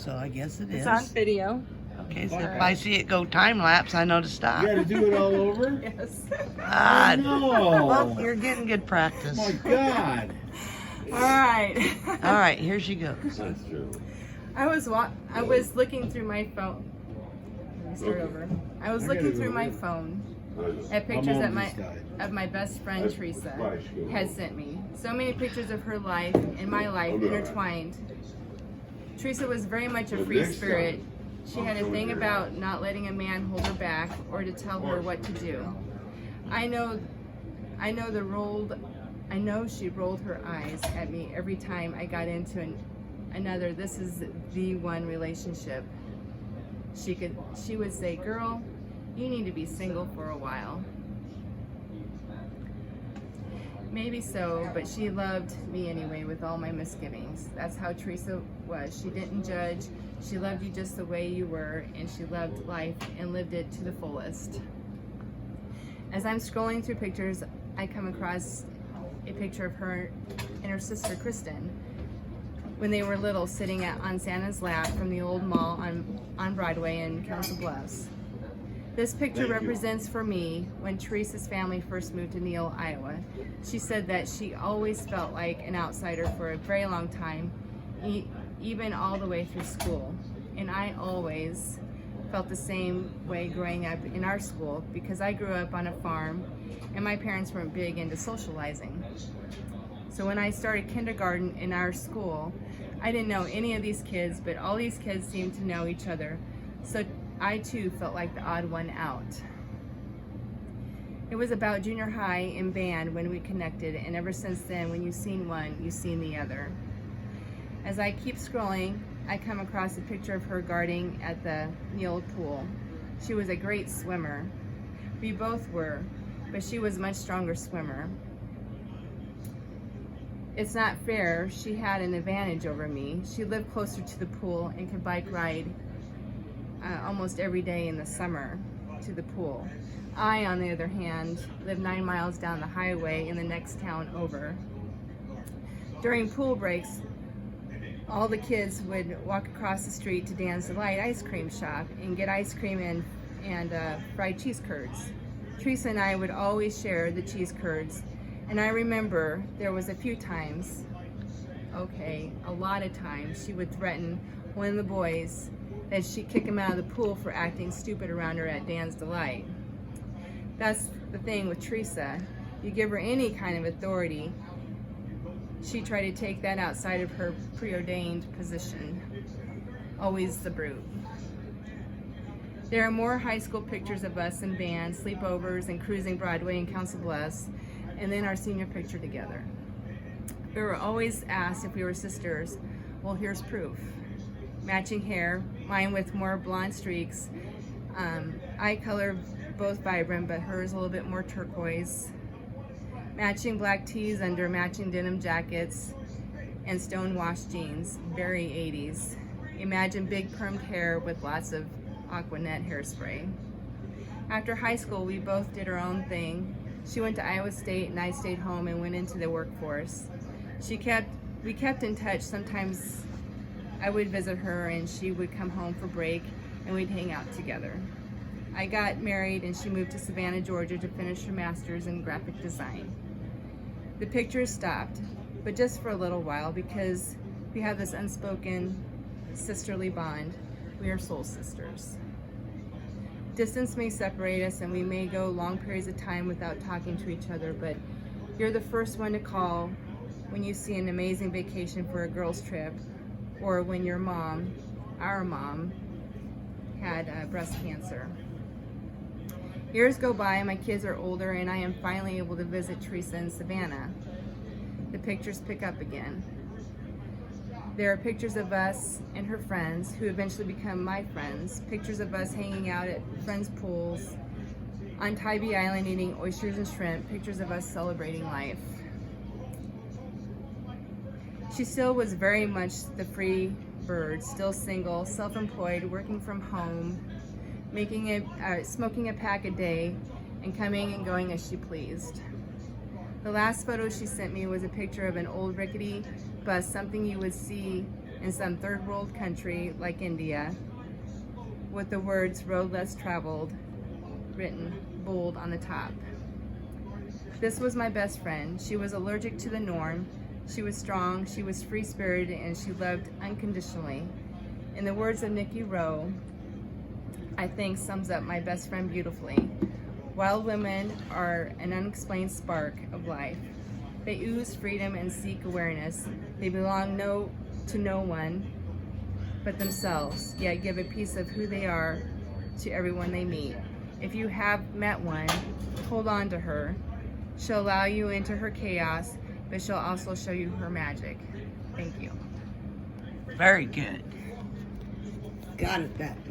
so I guess it is. It's on video. Okay, so if I see it go time lapse, I know to stop. You got to do it all over? Yes. God. No. Well, you're getting good practice. My God. All right. All right, here she goes. That's true. I was looking through my phone. Let me start over. I was looking through my phone at pictures mom just died. of my best friend Teresa had sent me. So many pictures of her life and my life intertwined. Teresa was very much a free spirit. She had a thing about not letting a man hold her back or to tell her what to do. I know she rolled her eyes at me every time I got into another "this is the one" relationship. She would say, "Girl, you need to be single for a while." Maybe so, but she loved me anyway with all my misgivings. That's how Teresa was. She didn't judge. She loved you just the way you were, and she loved life and lived it to the fullest. As I'm scrolling through pictures, I come across a picture of her and her sister Kristen when they were little, sitting on Santa's lap from the old mall on Broadway in Council Bluffs. This picture represents for me when Teresa's family first moved to Neal, Iowa. She said that she always felt like an outsider for a very long time, even all the way through school. And I always felt the same way growing up in our school because I grew up on a farm and my parents weren't big into socializing. So when I started kindergarten in our school, I didn't know any of these kids, but all these kids seemed to know each other. So I too felt like the odd one out. It was about junior high and band when we connected, and ever since then, when you've seen one, you've seen the other. As I keep scrolling, I come across a picture of her guarding at the Neal pool. She was a great swimmer. We both were, but she was a much stronger swimmer. It's not fair. She had an advantage over me. She lived closer to the pool and could bike ride almost every day in the summer to the pool. I, on the other hand, live 9 miles down the highway in the next town over. During pool breaks, all the kids would walk across the street to Dan's Delight ice cream shop and get ice cream and fried cheese curds. Teresa and I would always share the cheese curds, and I remember there was a few times, a lot of times, she would threaten one of the boys that she'd kick him out of the pool for acting stupid around her at Dan's Delight. That's the thing with Teresa. You give her any kind of authority, she tried to take that outside of her preordained position. Always the brute. There are more high school pictures of us in band, sleepovers, and cruising Broadway and Council Bluffs, and then our senior picture together. We were always asked if we were sisters. Well, here's proof. Matching hair, mine with more blonde streaks. Eye color, both vibrant, but hers a little bit more turquoise. Matching black tees under matching denim jackets and stone-washed jeans, very 80s. Imagine big permed hair with lots of Aquanet hairspray. After high school, we both did our own thing. She went to Iowa State and I stayed home and went into the workforce. We kept in touch. Sometimes I would visit her and she would come home for break and we'd hang out together. I got married and she moved to Savannah, Georgia to finish her master's in graphic design. The pictures stopped, but just for a little while because we have this unspoken sisterly bond. We are soul sisters. Distance may separate us and we may go long periods of time without talking to each other, but you're the first one to call when you see an amazing vacation for a girls' trip or when your mom, our mom, had breast cancer. Years go by and my kids are older and I am finally able to visit Teresa in Savannah. The pictures pick up again. There are pictures of us and her friends who eventually become my friends, pictures of us hanging out at friends' pools, on Tybee Island eating oysters and shrimp, pictures of us celebrating life. She still was very much the free bird, still single, self-employed, working from home, smoking a pack a day, and coming and going as she pleased. The last photo she sent me was a picture of an old rickety bus, something you would see in some third world country like India, with the words "road less traveled" written bold on the top. This was my best friend. She was allergic to the norm. She was strong, she was free-spirited, and she loved unconditionally. In the words of Nikki Rowe, I think sums up my best friend beautifully. Wild women are an unexplained spark of life. They ooze freedom and seek awareness. They belong to no one but themselves, yet give a piece of who they are to everyone they meet. If you have met one, hold on to her. She'll allow you into her chaos, but she'll also show you her magic. Thank you. Very good. Got it that